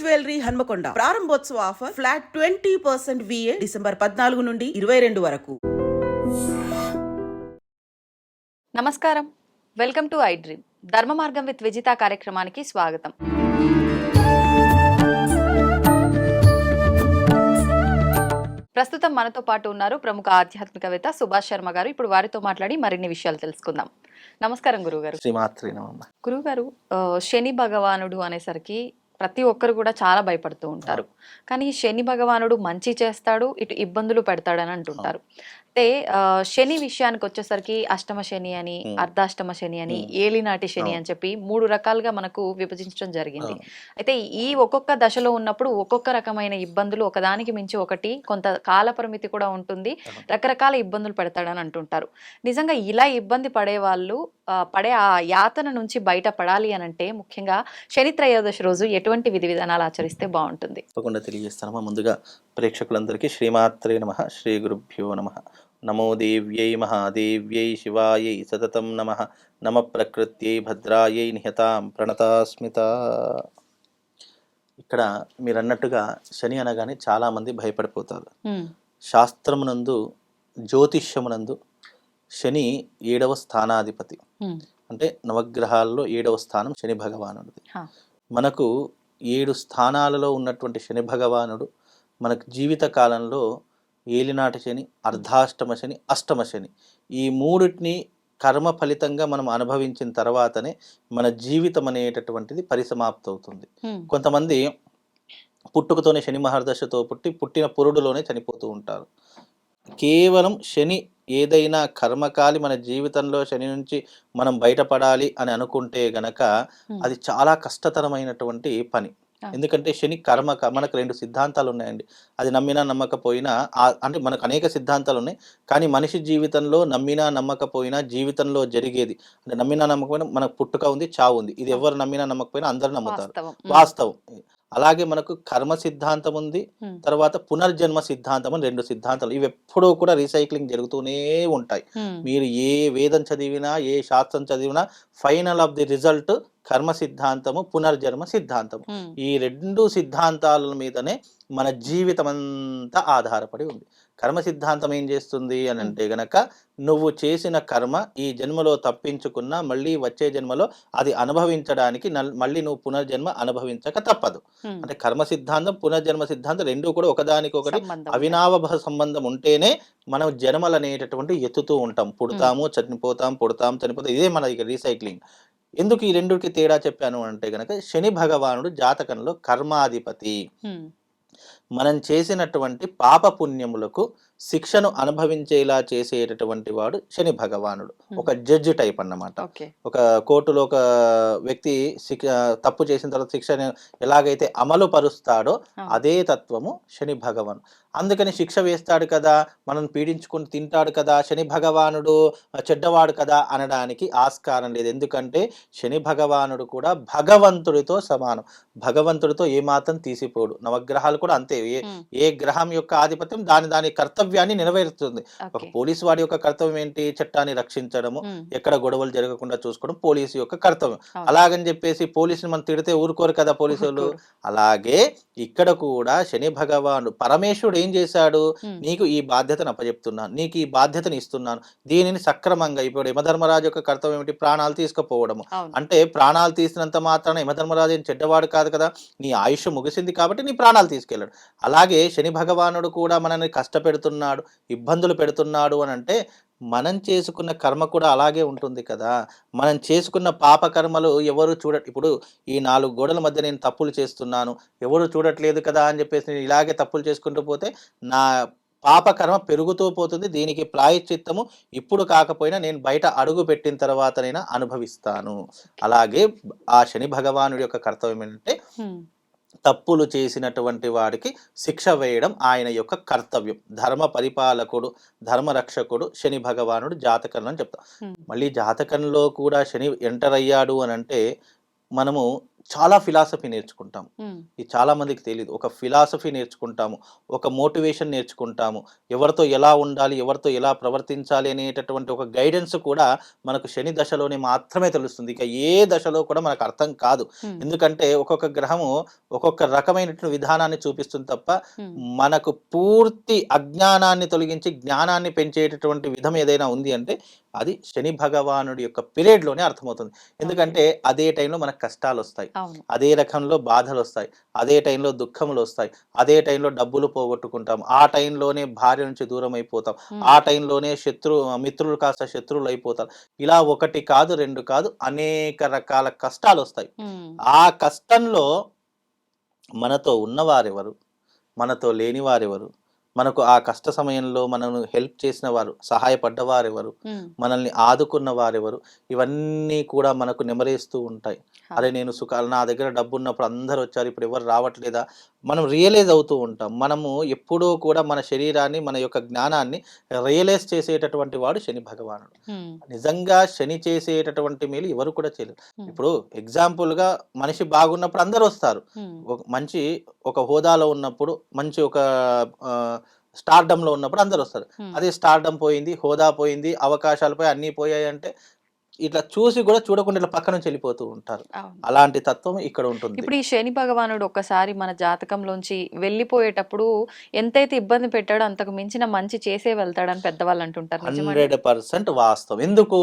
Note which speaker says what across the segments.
Speaker 1: Jewellery Hanamkonda ప్రారంభోత్సవ offer flat 20% VA December 14 నుండి 22 వరకు.
Speaker 2: నమస్కారం, వెల్కమ్ టు ఐ డ్రీమ్. ధర్మ మార్గం విత్ విజిత కార్యక్రమానికి స్వాగతం. ప్రస్తుతం మనతో పాటు ఉన్నారు ప్రముఖ ఆధ్యాత్మికవేత్త సుభాష్ శర్మ గారు. ఇప్పుడు వారితో మాట్లాడి మరిన్ని విషయాలు తెలుసుకుందాం. నమస్కారం గురుగారు. గురుగారు, శని భగవానుడు అనేసరికి ప్రతి ఒక్కరు కూడా చాలా భయపడుతూ ఉంటారు. కానీ శని భగవానుడు మంచి చేస్తాడు, ఇటు ఇబ్బందులు పెడతాడని అంటుంటారు. అంటే శని విషయానికి వచ్చేసరికి అష్టమ శని అని, అర్ధాష్టమ శని అని, ఏలినాటి శని అని చెప్పి 3 రకాలుగా మనకు విభజించడం జరిగింది. అయితే ఈ ఒక్కొక్క దశలో ఉన్నప్పుడు ఒక్కొక్క రకమైన ఇబ్బందులు, ఒకదానికి మించి ఒకటి, కొంత కాల పరిమితి కూడా ఉంటుంది, రకరకాల ఇబ్బందులు పెడతాడని అంటుంటారు. నిజంగా ఇలా ఇబ్బంది పడే వాళ్ళు పడే ఆ యాతన నుంచి బయటపడాలి అని అంటే ముఖ్యంగా శని త్రయోదశి రోజు ఎటువంటి విధి విధానాలు ఆచరిస్తే బాగుంటుంది?
Speaker 3: తప్పకుండా తెలియజేస్తానమ్మా. ముందుగా ప్రేక్షకులందరికీ శ్రీమాత్రే నమః, శ్రీ గురుభ్యో నమః. నమో దేవ్యై మహాదేవ్యై శివాయై సతతం నమః. నమ ప్రకృత్యై భద్రాయై నిహతాం ప్రణతాస్మిత. ఇక్కడ మీరు అన్నట్టుగా శని అనగానే చాలామంది భయపడిపోతారు. శాస్త్రమునందు, జ్యోతిష్యమునందు శని 7వ స్థానాధిపతి. అంటే నవగ్రహాల్లో 7వ స్థానం శని భగవానుడిది. మనకు 7 స్థానాలలో ఉన్నటువంటి శని భగవానుడు మనకు జీవిత కాలంలో ఏలినాటి శని, అర్ధాష్టమ శని, అష్టమ శని, ఈ మూడిటిని కర్మ ఫలితంగా మనం అనుభవించిన తర్వాతనే మన జీవితం అనేటటువంటిది పరిసమాప్తి అవుతుంది. కొంతమంది పుట్టుకతోనే శని మహర్దశతో పుట్టిన పురుడులోనే చనిపోతూ ఉంటారు. కేవలం శని ఏదైనా కర్మకాలి మన జీవితంలో శని నుంచి మనం బయటపడాలి అని అనుకుంటే గనక అది చాలా కష్టతరమైనటువంటి పని. ఎందుకంటే శని కర్మ, మనకు 2 సిద్ధాంతాలు ఉన్నాయండి. అది నమ్మినా నమ్మకపోయినా, అంటే మనకు అనేక సిద్ధాంతాలు ఉన్నాయి. కానీ మనిషి జీవితంలో నమ్మినా నమ్మకపోయినా జీవితంలో జరిగేది, అంటే నమ్మినా నమ్మకపోయినా మనకు పుట్టుక ఉంది, చావు ఉంది. ఇది ఎవరు నమ్మినా నమ్మకపోయినా అందరూ నమ్ముతారు, వాస్తవం. అలాగే మనకు కర్మ సిద్ధాంతం ఉంది, తర్వాత పునర్జన్మ సిద్ధాంతం అని 2 సిద్ధాంతాలు. ఇవి ఎప్పుడూ కూడా రీసైక్లింగ్ జరుగుతూనే ఉంటాయి. మీరు ఏ వేదం చదివినా, ఏ శాస్త్రం చదివినా ఫైనల్ ఆఫ్ ది రిజల్ట్ కర్మ సిద్ధాంతము, పునర్జన్మ సిద్ధాంతము. ఈ 2 సిద్ధాంతాల మీదనే మన జీవితం అంతా ఆధారపడి ఉంది. కర్మ సిద్ధాంతం ఏం చేస్తుంది అని అంటే గనక, నువ్వు చేసిన కర్మ ఈ జన్మలో తప్పించుకున్నా మళ్ళీ వచ్చే జన్మలో అది అనుభవించడానికి మళ్ళీ నువ్వు పునర్జన్మ అనుభవించక తప్పదు. అంటే కర్మ సిద్ధాంతం, పునర్జన్మ సిద్ధాంతం 2 కూడా ఒకదానికొకటి అవినాభ సంబంధం ఉంటేనే మనం జన్మలు అనేటటువంటి ఎత్తుతూ ఉంటాం. పుడతాము, చనిపోతాం, పుడతాం, చనిపోతాం. ఇదే మన రీసైక్లింగ్. ఎందుకు ఈ 2కి తేడా చెప్పాను అంటే గనక, శని భగవానుడు జాతకంలో కర్మాధిపతి. మనం చేసినటువంటి పాప పుణ్యములకు శిక్షను అనుభవించేలా చేసేటటువంటి వాడు శని భగవానుడు. ఒక జడ్జి టైప్ అన్నమాట. ఒక కోర్టులో ఒక వ్యక్తి తప్పు చేసిన తర్వాత శిక్షను ఎలాగైతే అమలు పరుస్తాడో అదే తత్వము శని భగవాను. అందుకని శిక్ష వేస్తాడు కదా, మనం పీడించుకుని తింటాడు కదా, శని భగవానుడు చెడ్డవాడు కదా అనడానికి ఆస్కారం లేదు. ఎందుకంటే శని భగవానుడు కూడా భగవంతుడితో సమానం. భగవంతుడితో ఏమాత్రం తీసిపోడు. నవగ్రహాలు కూడా అంతే. ఏ గ్రహం యొక్క ఆధిపత్యం దాని కర్తవ్యాన్ని నెరవేరుస్తుంది. ఒక పోలీసు వాడి యొక్క కర్తవ్యం ఏంటి? చట్టాన్ని రక్షించడము, ఎక్కడ గొడవలు జరగకుండా చూసుకోవడం పోలీసు యొక్క కర్తవ్యం. అలాగని చెప్పేసి పోలీసుని మనం తిడితే ఊరుకోరు కదా పోలీసులు. అలాగే ఇక్కడ కూడా శని భగవానుడు పరమేశ్వరుడు ఏం చేశాడు? నీకు ఈ బాధ్యతను అప్పచెప్తున్నాను, నీకు ఈ బాధ్యతను ఇస్తున్నాను, దీనిని సక్రమంగా. ఇప్పుడు యమధర్మరాజు యొక్క కర్తవ్యం ఏమిటి? ప్రాణాలు తీసుకుపోవడము. అంటే ప్రాణాలు తీసినంత మాత్రాన యమధర్మరాజు ఏం చెడ్డవాడు కాదు కదా. నీ ఆయుష్ ముగిసింది కాబట్టి నీ ప్రాణాలు తీసుకెళ్ళాడు. అలాగే శని భగవానుడు కూడా మనల్ని కష్టపెడుతున్నాడు, ఇబ్బందులు పెడుతున్నాడు అని అంటే మనం చేసుకున్న కర్మ కూడా అలాగే ఉంటుంది కదా. మనం చేసుకున్న పాప కర్మలు ఎవరు ఇప్పుడు ఈ 4 గోడల మధ్య నేను తప్పులు చేస్తున్నాను, ఎవరు చూడట్లేదు కదా అని చెప్పేసి నేను ఇలాగే తప్పులు చేసుకుంటూ పోతే నా పాపకర్మ పెరుగుతూ పోతుంది. దీనికి ప్రాయశ్చిత్తము ఇప్పుడు కాకపోయినా నేను బయట అడుగు పెట్టిన తర్వాతనైనా అనుభవిస్తాను. అలాగే ఆ శని భగవానుడి యొక్క కర్తవ్యం ఏంటంటే, తప్పులు చేసినటువంటి వాడికి శిక్ష వేయడం ఆయన యొక్క కర్తవ్యం. ధర్మ పరిపాలకుడు, ధర్మరక్షకుడు శని భగవానుడు జాతకంలో అని చెప్తాం. మళ్ళీ జాతకంలో కూడా శని ఎంటర్ అయ్యాడు అని అంటే మనము చాలా ఫిలాసఫీ నేర్చుకుంటాం. ఇది చాలా మందికి తెలియదు. ఒక ఫిలాసఫీ నేర్చుకుంటాము, ఒక మోటివేషన్ నేర్చుకుంటాము, ఎవరితో ఎలా ఉండాలి, ఎవరితో ఎలా ప్రవర్తించాలి అనేటటువంటి ఒక గైడెన్స్ కూడా మనకు శని దశలోనే మాత్రమే తెలుస్తుంది. ఇక ఏ దశలో కూడా మనకు అర్థం కాదు. ఎందుకంటే ఒక్కొక్క గ్రహము ఒక్కొక్క రకమైనటువంటి విధానాన్ని చూపిస్తుంది తప్ప మనకు పూర్తి అజ్ఞానాన్ని తొలగించి జ్ఞానాన్ని పెంచేటటువంటి విధం ఏదైనా ఉంది అంటే అది శని భగవానుడి యొక్క పీరియడ్లోనే అర్థమవుతుంది. ఎందుకంటే అదే టైంలో మనకు కష్టాలు వస్తాయి, అదే రకంలో బాధలు వస్తాయి, అదే టైంలో దుఃఖములు వస్తాయి, అదే టైంలో డబ్బులు పోగొట్టుకుంటాం, ఆ టైంలోనే భార్య నుంచి దూరం అయిపోతాం, ఆ టైంలోనే మిత్రులు కాస్త శత్రువులు అయిపోతారు. ఇలా ఒకటి కాదు, రెండు కాదు, అనేక రకాల కష్టాలు వస్తాయి. ఆ కష్టంలో మనతో ఉన్నవారెవరు, మనతో లేని వారెవరు, మనకు ఆ కష్ట సమయంలో మనను హెల్ప్ చేసిన వారు, సహాయపడ్డవారెవరు, మనల్ని ఆదుకున్న వారెవరు, ఇవన్నీ కూడా మనకు నెమరేస్తూ ఉంటాయి. అరే నేను నా దగ్గర డబ్బు ఉన్నప్పుడు అందరు వచ్చారు, ఇప్పుడు ఎవరు రావట్లేదా, మనం రియలైజ్ అవుతూ ఉంటాం. మనము ఎప్పుడూ కూడా మన శరీరాన్ని, మన యొక్క జ్ఞానాన్ని రియలైజ్ చేసేటటువంటి వాడు శని భగవానుడు. నిజంగా శని చేసేటటువంటి మేలు ఎవరు కూడా చేయలేరు. ఇప్పుడు ఎగ్జాంపుల్గా మనిషి బాగున్నప్పుడు అందరు వస్తారు, మంచి ఒక హోదాలో ఉన్నప్పుడు, మంచి ఒక స్టార్డమ్లో ఉన్నప్పుడు అందరు వస్తారు. అదే స్టార్డమ్ పోయింది, హోదా పోయింది, అవకాశాలు పోయి అన్నీ పోయాయి అంటే ఇట్లా చూసి కూడా చూడకుండా ఇట్లా పక్క నుంచి వెళ్ళిపోతూ ఉంటారు. అలాంటి తత్వం ఇక్కడ ఉంటుంది.
Speaker 2: ఇప్పుడు ఈ శని భగవానుడు ఒక్కసారి మన జాతకంలోంచి వెళ్ళిపోయేటప్పుడు ఎంతైతే ఇబ్బంది పెట్టాడో అంతకు మించిన మంచి చేసే వెళ్తాడని పెద్దవాళ్ళు అంటుంటారు.
Speaker 3: 100% వాస్తవం. ఎందుకు?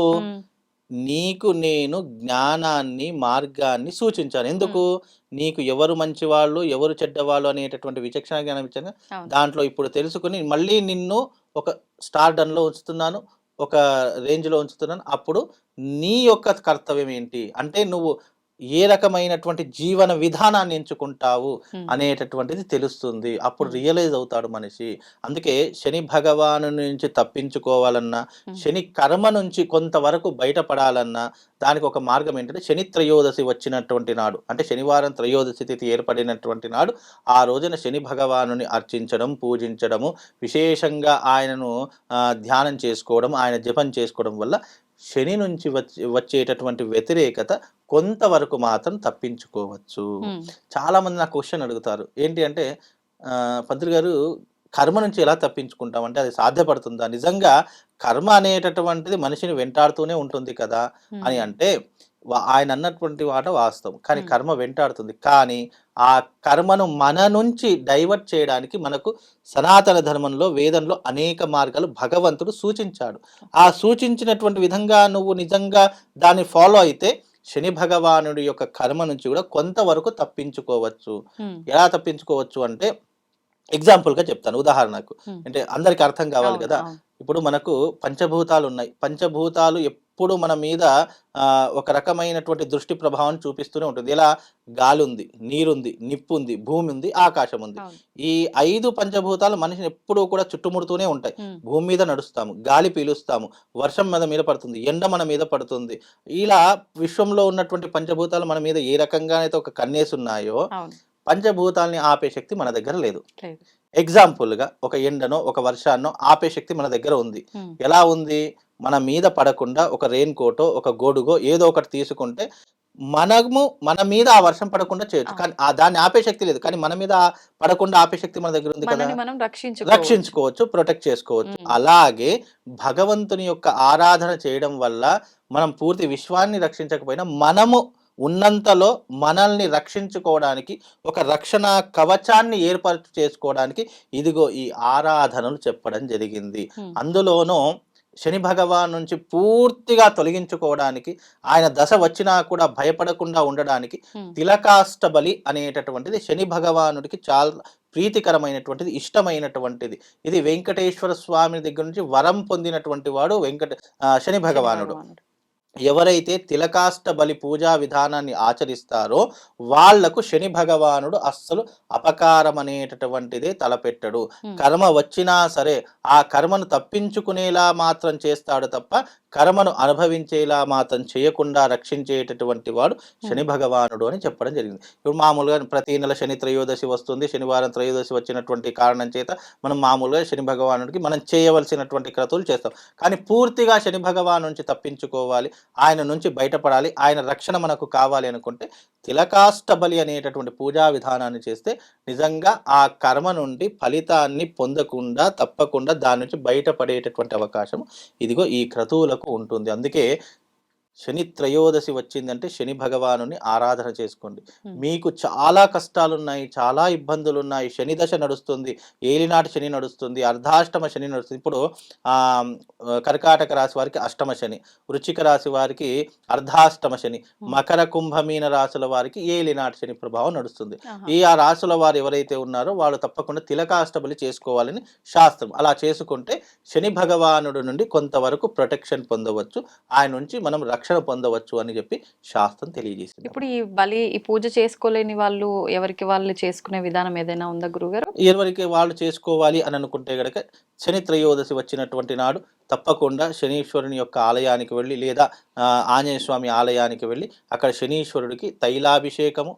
Speaker 3: నీకు నేను జ్ఞానాన్ని, మార్గాన్ని సూచించాను. ఎందుకు? నీకు ఎవరు మంచివాళ్ళు, ఎవరు చెడ్డవాళ్ళు అనేటటువంటి విచక్షణ జ్ఞానం ఇచ్చాను. దాంట్లో ఇప్పుడు తెలుసుకుని మళ్ళీ నిన్ను ఒక స్టార్డమ్లో ఉంచుతున్నాను, ఒక రేంజ్లో ఉంచుతున్నాను. అప్పుడు నీ యొక్క కర్తవ్యం ఏంటి అంటే నువ్వు ఏ రకమైనటువంటి జీవన విధానాన్ని ఎంచుకుంటావు అనేటటువంటిది తెలుస్తుంది. అప్పుడు రియలైజ్ అవుతాడు మనిషి. అందుకే శని భగవాను నుంచి తప్పించుకోవాలన్నా, శని కర్మ నుంచి కొంతవరకు బయటపడాలన్నా దానికి ఒక మార్గం ఏంటంటే శని త్రయోదశి వచ్చినటువంటి నాడు, అంటే శనివారం త్రయోదశి తిథి ఏర్పడినటువంటి నాడు ఆ రోజున శని భగవానుని అర్చించడం, పూజించడము, విశేషంగా ఆయనను ధ్యానం చేసుకోవడం, ఆయన జపం చేసుకోవడం వల్ల శని నుంచి వచ్చేటటువంటి వ్యతిరేకత కొంతవరకు మాత్రం తప్పించుకోవచ్చు. చాలా మంది నాకు క్వశ్చన్ అడుగుతారు, ఏంటి అంటే పంతులు గారు కర్మ నుంచి ఎలా తప్పించుకుంటాం అంటే అది సాధ్యపడుతుందా? నిజంగా కర్మ అనేటటువంటిది మనిషిని వెంటాడుతూనే ఉంటుంది కదా అని అంటే ఆయన అన్నటువంటి మాట వాస్తవం. కానీ కర్మ వెంటాడుతుంది. కానీ ఆ కర్మను మన నుంచి డైవర్ట్ చేయడానికి మనకు సనాతన ధర్మంలో, వేదంలో అనేక మార్గాలు భగవంతుడు సూచించాడు. ఆ సూచించినటువంటి విధంగా నువ్వు నిజంగా దాన్ని ఫాలో అయితే శని భగవానుడి యొక్క కర్మ నుంచి కూడా కొంతవరకు తప్పించుకోవచ్చు. ఎలా తప్పించుకోవచ్చు అంటే ఎగ్జాంపుల్గా చెప్తాను, ఉదాహరణకు. అంటే అందరికి అర్థం కావాలి కదా. ఇప్పుడు మనకు పంచభూతాలు ఉన్నాయి. పంచభూతాలు ఎప్పుడు మన మీద ఒక రకమైనటువంటి దృష్టి ప్రభావం చూపిస్తూనే ఉంటుంది. ఎలా? గాలి ఉంది, నీరుంది, నిప్పు ఉంది, భూమి ఉంది, ఆకాశం ఉంది. ఈ 5 పంచభూతాలు మనిషిని ఎప్పుడూ కూడా చుట్టుముడుతూనే ఉంటాయి. భూమి మీద నడుస్తాము, గాలి పీలుస్తాము, వర్షం మన మీద పడుతుంది, ఎండ మన మీద పడుతుంది. ఇలా విశ్వంలో ఉన్నటువంటి పంచభూతాలు మన మీద ఏ రకంగా అయితే ఒక కన్నేసి ఉన్నాయో పంచభూతాలని ఆపే శక్తి మన దగ్గర లేదు. ఎగ్జాంపుల్గా ఒక ఎండనో ఒక వర్షాన్నో ఆపే శక్తి మన దగ్గర ఉంది. ఎలా ఉంది? మన మీద పడకుండా ఒక రెయిన్ కోటో ఒక గొడుగో ఏదో ఒకటి తీసుకుంటే మన మీద ఆ వర్షం పడకుండా చేయొచ్చు. కానీ దాన్ని ఆపే శక్తి లేదు. కానీ మన మీద పడకుండా ఆపే శక్తి మన దగ్గర ఉంది కదా, రక్షించుకోవచ్చు, ప్రొటెక్ట్ చేసుకోవచ్చు. అలాగే భగవంతుని యొక్క ఆరాధన చేయడం వల్ల మనం పూర్తి విశ్వాన్ని రక్షించకపోయినా మనము ఉన్నంతలో మనల్ని రక్షించుకోవడానికి ఒక రక్షణ కవచాన్ని ఏర్పాటు చేసుకోవడానికి ఇదిగో ఈ ఆరాధనలు చెప్పడం జరిగింది. అందులోనూ శని భగవాన్ నుంచి పూర్తిగా తొలగించుకోవడానికి, ఆయన దశ వచ్చినా కూడా భయపడకుండా ఉండడానికి తిలకాష్టబలి అనేటటువంటిది శని భగవానుడికి చాలా ప్రీతికరమైనటువంటిది, ఇష్టమైనటువంటిది. ఇది వెంకటేశ్వర స్వామి దగ్గర నుంచి వరం పొందినటువంటి వాడు శని భగవానుడు. ఎవరైతే తిలకాష్టబలి పూజా విధానాన్ని ఆచరిస్తారో వాళ్లకు శని భగవానుడు అస్సలు అపకారం అనేటటువంటిదే తలపెట్టడు. కర్మ వచ్చినా సరే ఆ కర్మను తప్పించుకునేలా మాత్రం చేస్తాడు తప్ప కర్మను అనుభవించేలా మాత్రం చేయకుండా రక్షించేటటువంటి వాడు శని భగవానుడు అని చెప్పడం జరిగింది. ఇప్పుడు మామూలుగా ప్రతి నెల శని త్రయోదశి వస్తుంది. శనివారం త్రయోదశి వచ్చినటువంటి కారణం చేత మనం మామూలుగా శని భగవానుడికి మనం చేయవలసినటువంటి క్రతువులు చేస్తాం. కానీ పూర్తిగా శని భగవాను నుంచి తప్పించుకోవాలి, ఆయన నుంచి బయటపడాలి, ఆయన రక్షణ మనకు కావాలి అనుకుంటే తిలకాష్టబలి అనేటటువంటి పూజా విధానాన్ని చేస్తే నిజంగా ఆ కర్మ నుండి ఫలితాన్ని పొందకుండా తప్పకుండా దాని నుంచి బయటపడేటటువంటి అవకాశం ఇదిగో ఈ క్రతువులకు ఉంటుంది. అందుకే శని త్రయోదశి వచ్చిందంటే శని భగవానుని ఆరాధన చేసుకోండి. మీకు చాలా కష్టాలున్నాయి, చాలా ఇబ్బందులు ఉన్నాయి, శని దశ నడుస్తుంది, ఏలినాటి శని నడుస్తుంది, అర్ధాష్టమ శని నడుస్తుంది. ఇప్పుడు కర్కాటక రాశి వారికి అష్టమ శని, వృశ్చిక రాశి వారికి అర్ధాష్టమ శని, మకర కుంభమీన రాశుల వారికి ఏలినాటి శని ప్రభావం నడుస్తుంది. ఆ రాశుల వారు ఎవరైతే ఉన్నారో వాళ్ళు తప్పకుండా తిలకాష్టబలి చేసుకోవాలని శాస్త్రం. అలా చేసుకుంటే శని భగవానుడు నుండి కొంతవరకు ప్రొటెక్షన్ పొందవచ్చు, ఆయన నుంచి మనం రక్షణ పొందవచ్చు అని చెప్పి శాస్త్రం తెలియజేసింది.
Speaker 2: ఇప్పుడు ఈ పూజ చేసుకోలేని వాళ్ళు ఎవరికి వాళ్ళు చేసుకునే విధానం ఏదైనా ఉందా గురుగారు?
Speaker 3: ఎవరికి వాళ్ళు చేసుకోవాలి అని అనుకుంటే గనక శని త్రయోదశి వచ్చినటువంటి నాడు తప్పకుండా శనీశ్వరుని యొక్క ఆలయానికి వెళ్ళి లేదా ఆంజనేయ స్వామి ఆలయానికి వెళ్ళి అక్కడ శనీశ్వరుడికి తైలాభిషేకము,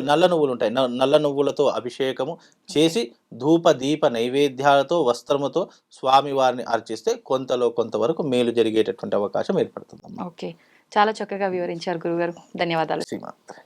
Speaker 3: నల్ల నువ్వులు ఉంటాయి, నల్ల నువ్వులతో అభిషేకము చేసి ధూప దీప నైవేద్యాలతో వస్త్రముతో స్వామి వారిని అర్చిస్తే కొంతవరకు మేలు జరిగేటటువంటి అవకాశం ఏర్పడుతుంది.
Speaker 2: ఓకే, చాలా చక్కగా వివరించారు గురుగారు, ధన్యవాదాలు.
Speaker 3: శ్రీమాత్రే.